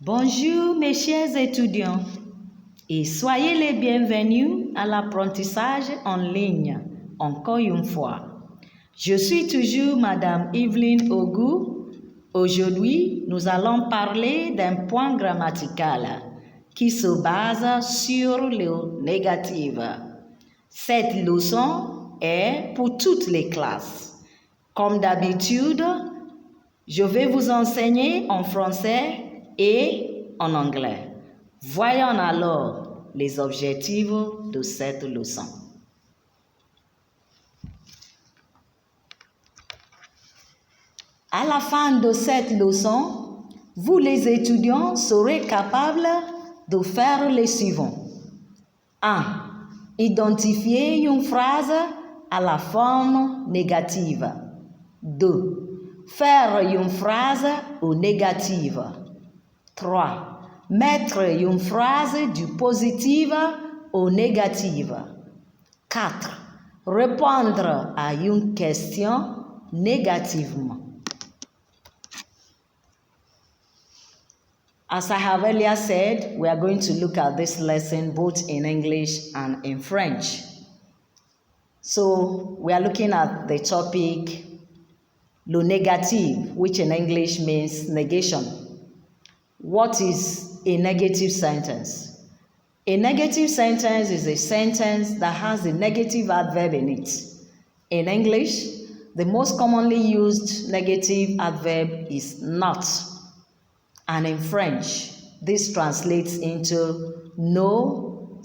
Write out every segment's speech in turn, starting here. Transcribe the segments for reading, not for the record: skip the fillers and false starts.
Bonjour mes chers étudiants et soyez les bienvenus à l'apprentissage en ligne, encore une fois. Je suis toujours Madame Evelyne Ogou. Aujourd'hui, nous allons parler d'un point grammatical qui se base sur le négatif. Cette leçon est pour toutes les classes. Comme d'habitude, je vais vous enseigner en français et en anglais. Voyons alors les objectifs de cette leçon. À la fin de cette leçon, vous les étudiants serez capables de faire les suivants. 1. Identifier une phrase à la forme négative. 2. Faire une phrase au négatif. 3. Mettre une phrase du positif au négatif. 4. Répondre à une question négativement. As I have earlier said, we are going to look at this lesson both in English and in French. So, we are looking at the topic le négatif, which in English means negation. What is a negative sentence? A negative sentence is a sentence that has a negative adverb in it. In English, the most commonly used negative adverb is not. And in French, this translates into no/n'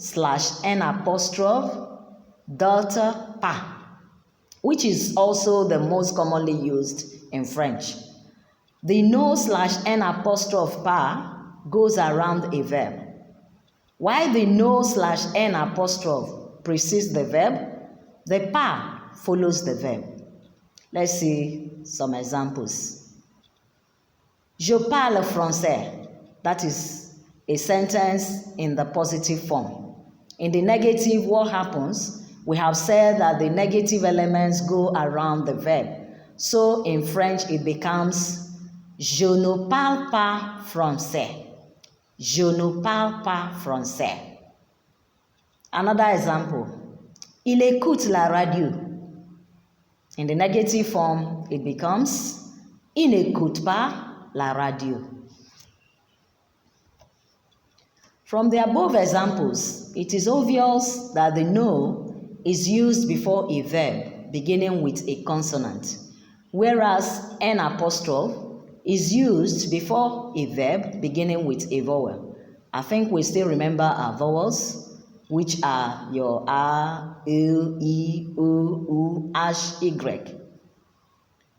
pas, which is also the most commonly used in French. The no/n' pas goes around a verb. While the no/n' precedes the verb, the pas follows the verb. Let's see some examples. Je parle français. That is a sentence in the positive form. In the negative, what happens? We have said that the negative elements go around the verb. So in French, it becomes je ne parle pas français. Je ne parle pas français. Another example. Il écoute la radio. In the negative form, it becomes il n'écoute pas la radio. From the above examples, it is obvious that the no is used before a verb beginning with a consonant, whereas n' is used before a verb beginning with a vowel. I think we still remember our vowels, which are your R, L, E, O, U, H, Y.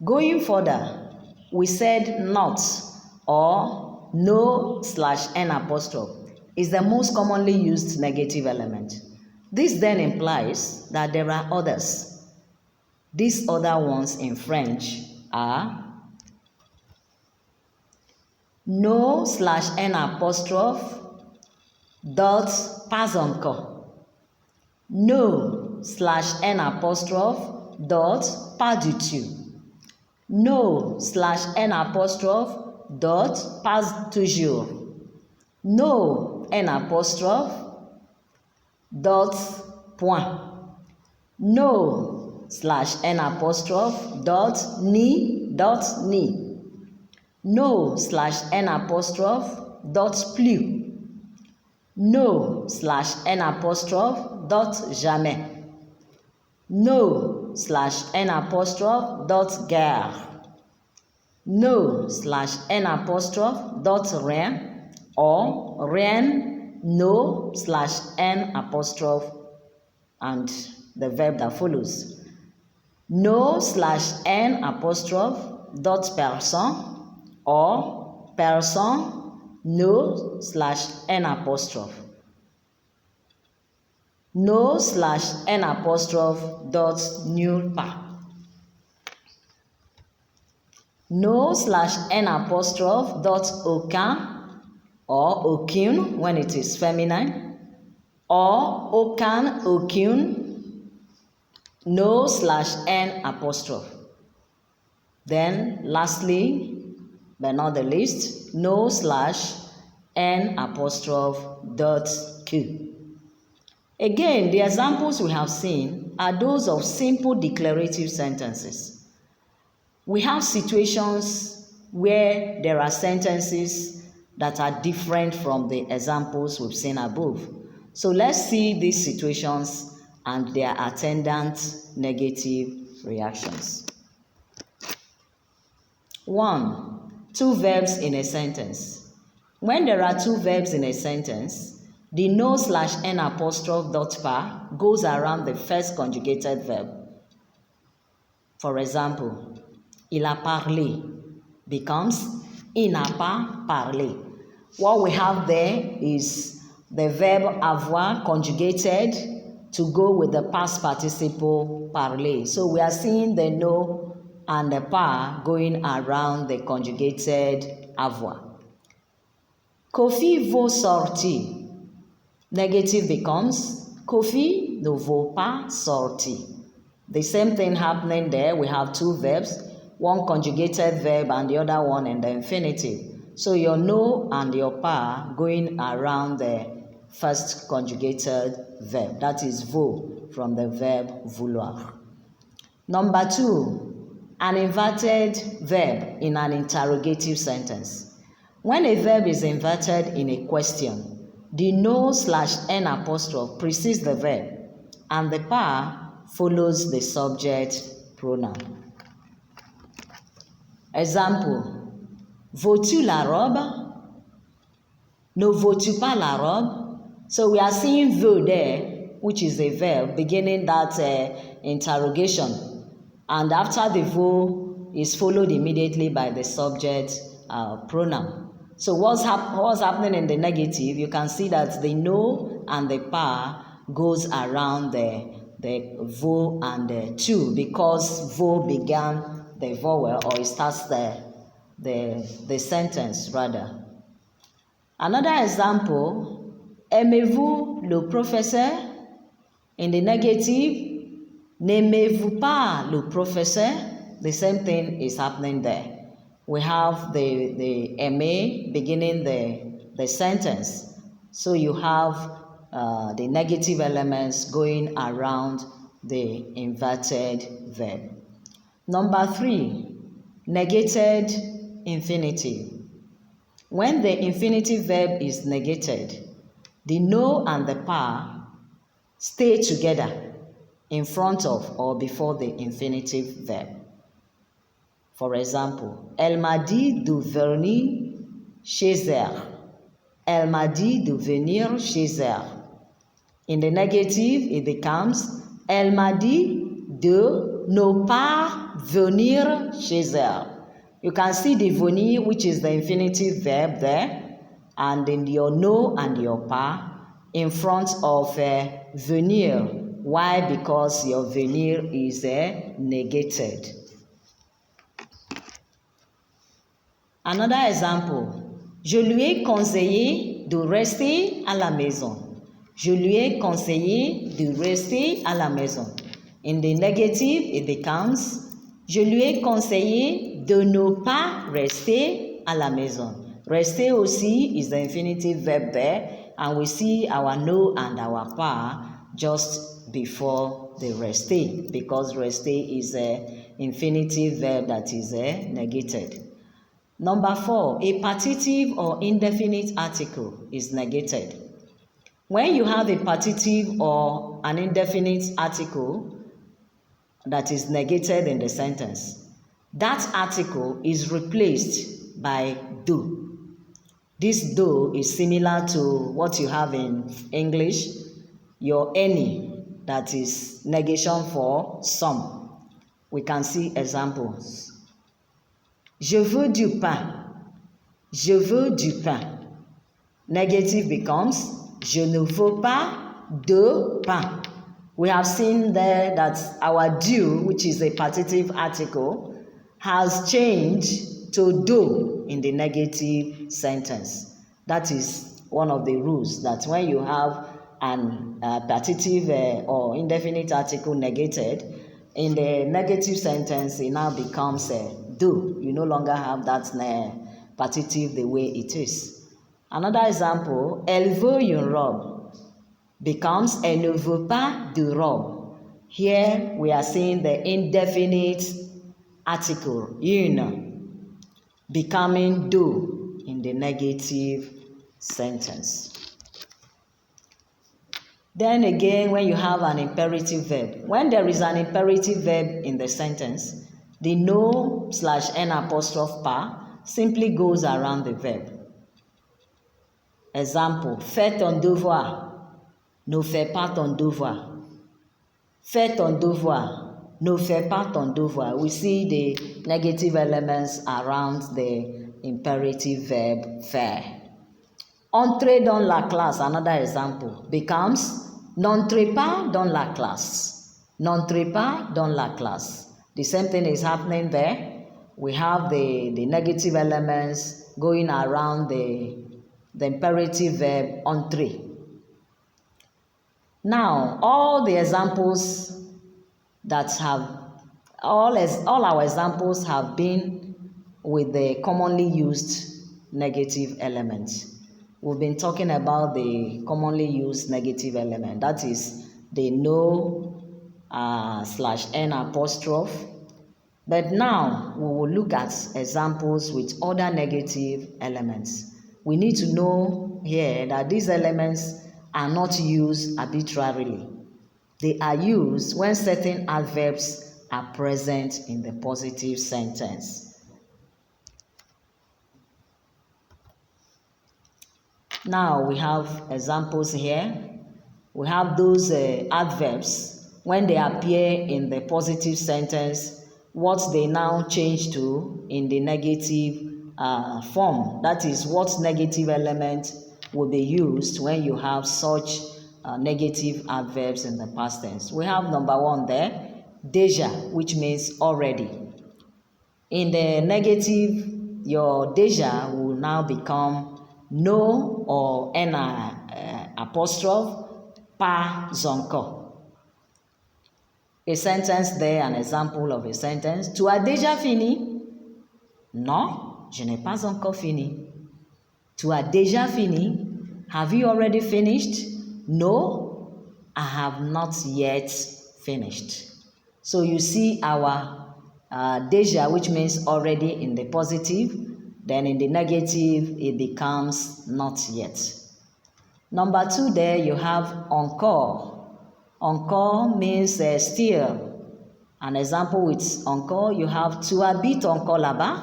Going further, we said not or no/n' is the most commonly used negative element. This then implies that there are others. These other ones in French are no/n' dot pas encore. No/n' dot pas du tout. No/n' dot pas toujours. No/n' dot point. No/n' dot ni. No/n' dot plus. No/n' dot jamais. No/n' dot guère. No/n' dot rien or rien no/n' and the verb that follows. No/n' dot personne or personne no/n'. No/n' dot nulle part. No/n' dot aucun or aucune when it is feminine, or aucune, no/n'. Then lastly, but not the least, no/n' N'.Q. Again, the examples we have seen are those of simple declarative sentences. We have situations where there are sentences that are different from the examples we've seen above. So let's see these situations and their attendant negative reactions. 1. Two verbs in a sentence. When there are two verbs in a sentence, the no/n'.par goes around the first conjugated verb. For example, il a parlé becomes il n'a pas parlé. What we have there is the verb avoir conjugated to go with the past participle parler. So we are seeing the no and the par going around the conjugated avoir. Kofi vaut sortir. Negative becomes Kofi ne vaut pas sortir. The same thing happening there. We have two verbs, one conjugated verb and the other one in the infinitive. So your no and your par going around the first conjugated verb. That is vaut from the verb vouloir. Number 2, an inverted verb in an interrogative sentence. When a verb is inverted in a question, the no/n' precedes the verb and the par follows the subject pronoun. Example, veux-tu la robe? Ne veux-tu pas la robe? So we are seeing veux there, which is a verb beginning that interrogation, and after the veux is followed immediately by the subject pronoun. So what's happening in the negative? You can see that the no and the par goes around the vowel and the tu, because vowel began the vowel, or it starts the sentence rather. Another example, aimez-vous le professeur? In the negative, n'aimez-vous pas le professeur? The same thing is happening there. We have the aimer beginning the sentence. So you have the negative elements going around the inverted verb. Number 3, negated infinitive. When the infinitive verb is negated, the no and the par stay together in front of or before the infinitive verb. For example, elle m'a dit de venir chez elle. Elle m'a dit de venir chez elle. In the negative, it becomes elle m'a dit de ne pas venir chez elle. You can see the venir, which is the infinitive verb there, and then your no and your pas in front of venir. Why? Because your venir is negated. Another example, je lui ai conseillé de rester à la maison. Je lui ai conseillé de rester à la maison. In the negative, it becomes je lui ai conseillé de ne pas rester à la maison. Rester aussi is the infinitive verb there, and we see our no and our pas just before the rester, because rester is an infinitive verb that is negated. Number 4, a partitive or indefinite article is negated. When you have a partitive or an indefinite article that is negated in the sentence, that article is replaced by do. This do is similar to what you have in English, your any, that is negation for some. We can see examples. Je veux du pain. Je veux du pain. Negative becomes je ne veux pas de pain. We have seen there that our do, which is a partitive article, has changed to do in the negative sentence. That is one of the rules, that when you have an partitive or indefinite article negated, in the negative sentence, it now becomes do. You no longer have that partitive the way it is. Another example, elle veut une robe becomes elle ne veut pas de robe. Here we are seeing the indefinite article, une, becoming do in the negative sentence. Then again, when you have an imperative verb, when there is an imperative verb in the sentence, the no/n apostrophe pa simply goes around the verb. Example, fais ton devoir, ne fais pas ton devoir. Fais ton devoir, ne fais pas ton devoir. We see the negative elements around the imperative verb faire. Entrez dans la classe, another example, becomes n'entrez pas dans la classe. N'entrez pas dans la classe. The same thing is happening there. We have the negative elements going around the imperative verb entrer. Now, all our examples have been with the commonly used negative elements. We've been talking about the commonly used negative element, that is the no/n apostrophe. But now we will look at examples with other negative elements. We need to know here that these elements are not used arbitrarily. They are used when certain adverbs are present in the positive sentence. Now we have examples here. We have those adverbs. When they appear in the positive sentence, what they now change to in the negative form. That is what negative element will be used when you have such negative adverbs in the past tense. We have number one there, déjà, which means already. In the negative, your déjà will now become no or n apostrophe pas encore. A sentence there, an example of a sentence. Tu as déjà fini? Non, je n'ai pas encore fini. Tu as déjà fini? Have you already finished? No, I have not yet finished. So you see our déjà, which means already in the positive, then in the negative, it becomes not yet. Number two there, you have encore. Encore means still. An example with encore, you have tu habites encore là-bas.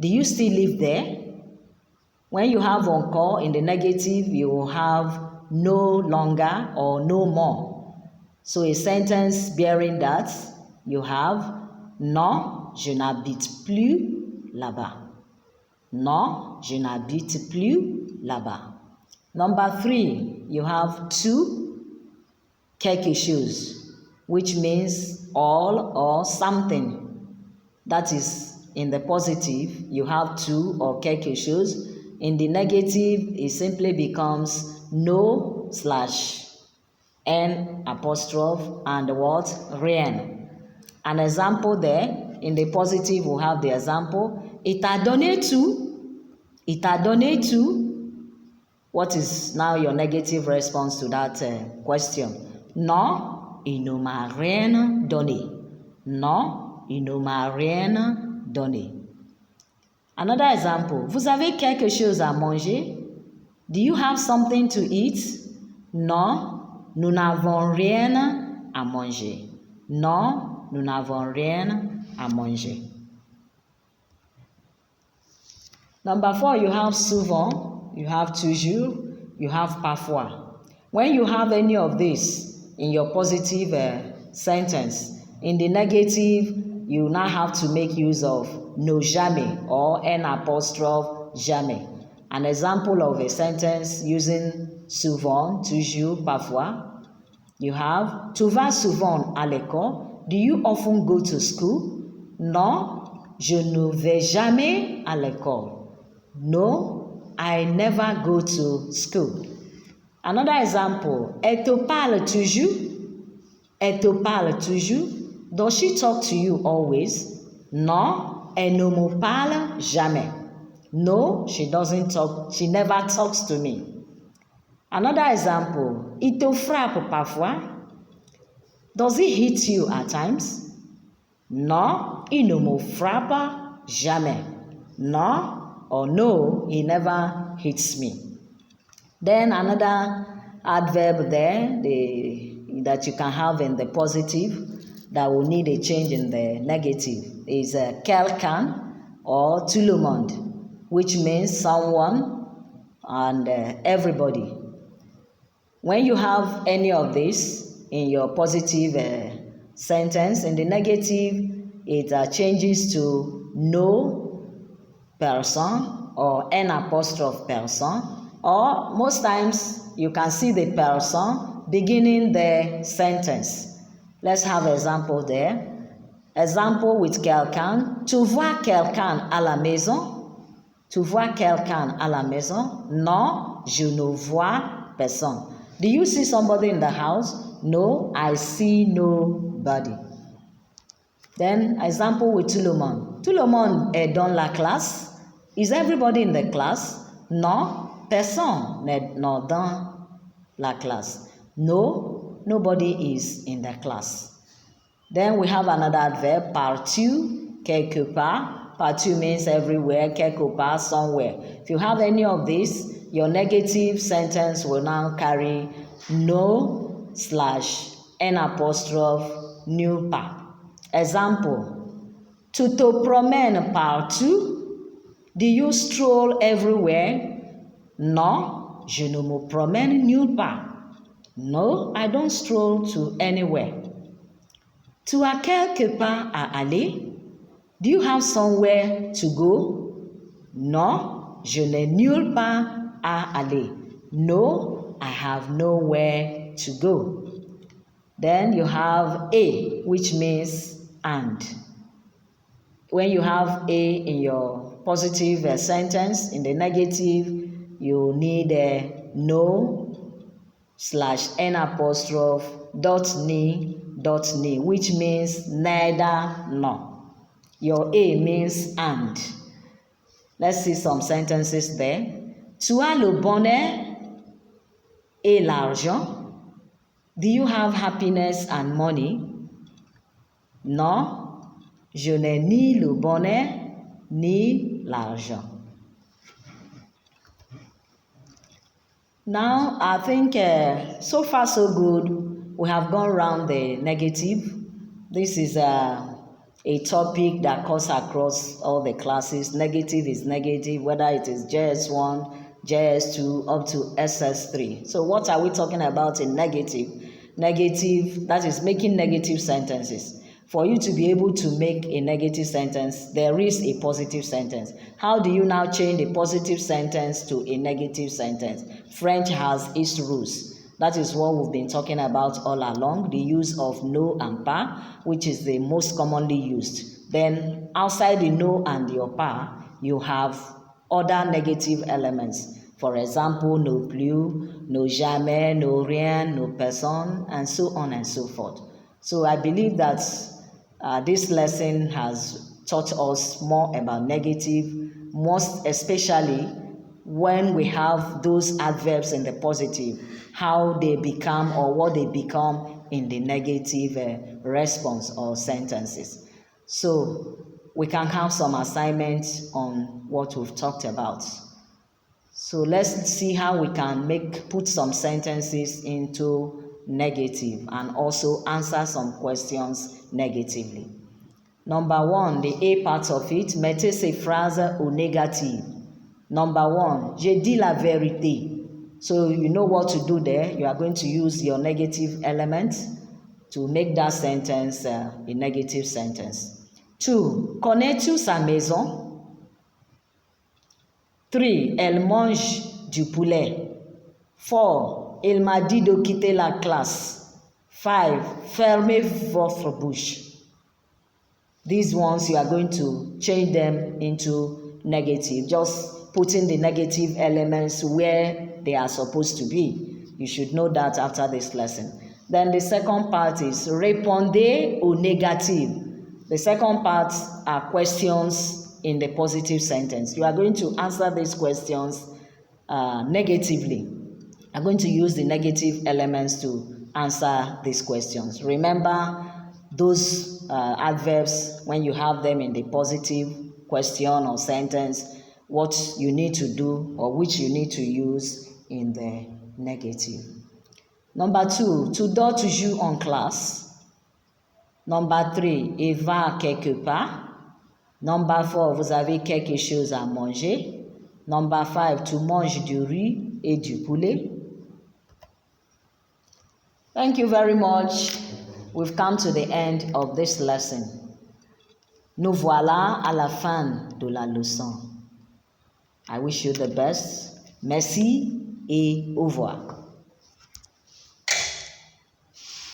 Do you still live there? When you have encore in the negative, you will have no longer or no more. So a sentence bearing that, you have non, je n'habite plus là-bas. Non, je n'habite plus là-bas. Number three, you have tu, quelque chose, which means all or something. That is in the positive, you have tu or quelque chose. In the negative, it simply becomes no/n apostrophe and what? Rien. An example there, in the positive, we'll have the example, il t'a donné tout. Il t'a donné tout. What is now your negative response to that question? Non, il ne m'a rien donné. Non, il ne m'a rien donné. Another example, vous avez quelque chose à manger? Do you have something to eat? Non, nous n'avons rien à manger. Non, nous n'avons rien à manger. Number four, you have souvent, you have toujours, you have parfois. When you have any of this in your positive sentence, in the negative, you now have to make use of no jamais or n apostrophe jamais. An example of a sentence using souvent, toujours, parfois. You have tu vas souvent à l'école? Do you often go to school? Non, je ne vais jamais à l'école. No, I never go to school. Another example, elle te parle toujours? Elle te parle toujours? Does she talk to you always? Non, elle ne me parle jamais. No, she doesn't talk. She never talks to me. Another example, il te frappe parfois. Does he hit you at times? Non, il ne me frappe jamais. No or no, he never hits me. Then another adverb there that you can have in the positive that will need a change in the negative is quelqu'un or tout le monde, which means someone and everybody. When you have any of this in your positive sentence, in the negative, it changes to no person or an apostrophe person, or most times you can see the person beginning the sentence. Let's have an example there. Example with quelqu'un. Tu vois quelqu'un à la maison? Tu vois quelqu'un à la maison? Non, je ne vois personne. Do you see somebody in the house? No, I see nobody. Then, example with tout le monde. Tout le monde est dans la classe. Is everybody in the class? Non, personne n'est dans la classe. No, nobody is in the class. Then we have another adverb, partout, quelque part. Partout means everywhere, quelque part, somewhere. If you have any of these, your negative sentence will now carry no / n apostrophe nulle part. Example, tu te promènes partout? Do you stroll everywhere? Non, je ne me promène nulle part. No, I don't stroll to anywhere. Tu as quelque part à aller? Do you have somewhere to go? Non, je n'ai nulle part à aller. No, I have nowhere to go. Then you have a, which means and. When you have a in your positive sentence, in the negative, you need a no / n apostrophe .ni, which means neither nor. Your a means and. Let's see some sentences there. Tu as le bonheur et l'argent? Do you have happiness and money? Non, je n'ai ni le bonheur ni l'argent. Now, I think so far so good. We have gone around the negative. This is a topic that cuts across all the classes. Negative is negative, whether it is JS1, JS2, up to SS3. So what are we talking about in negative? Negative, that is making negative sentences. For you to be able to make a negative sentence, there is a positive sentence. How do you now change a positive sentence to a negative sentence? French has its rules. That is what we've been talking about all along, the use of no and pas, which is the most commonly used. Then outside the no and the pas, you have other negative elements. For example, no plus, no jamais, no rien, no personne, and so on and so forth. So I believe that this lesson has taught us more about negative, most especially when we have those adverbs in the positive, how they become or what they become in the negative response or sentences. So we can have some assignments on what we've talked about. So let's see how we can put some sentences into negative and also answer some questions negatively. Number one, the A part of it, mettez ces phrases au négatif. Number one, j'ai dit la vérité. So you know what to do there. You are going to use your negative element to make that sentence a negative sentence. 2, connais-tu sa maison? 3, elle mange du poulet. 4, il m'a dit de quitter la classe. 5, fermez votre bouche. These ones, you are going to change them into negative. Just putting the negative elements where they are supposed to be. You should know that after this lesson. Then the second part is répondez au négatif. The second part are questions in the positive sentence. You are going to answer these questions negatively. I'm going to use the negative elements to answer these questions. Remember those adverbs, when you have them in the positive question or sentence, what you need to do or which you need to use in the negative. Number 2, tu dors toujours en classe. Number 3, il va quelque part. Number 4, vous avez quelque chose à manger. Number 5, tu manges du riz et du poulet. Thank you very much. We've come to the end of this lesson. Nous voilà à la fin de la leçon. I wish you the best. Merci et au revoir.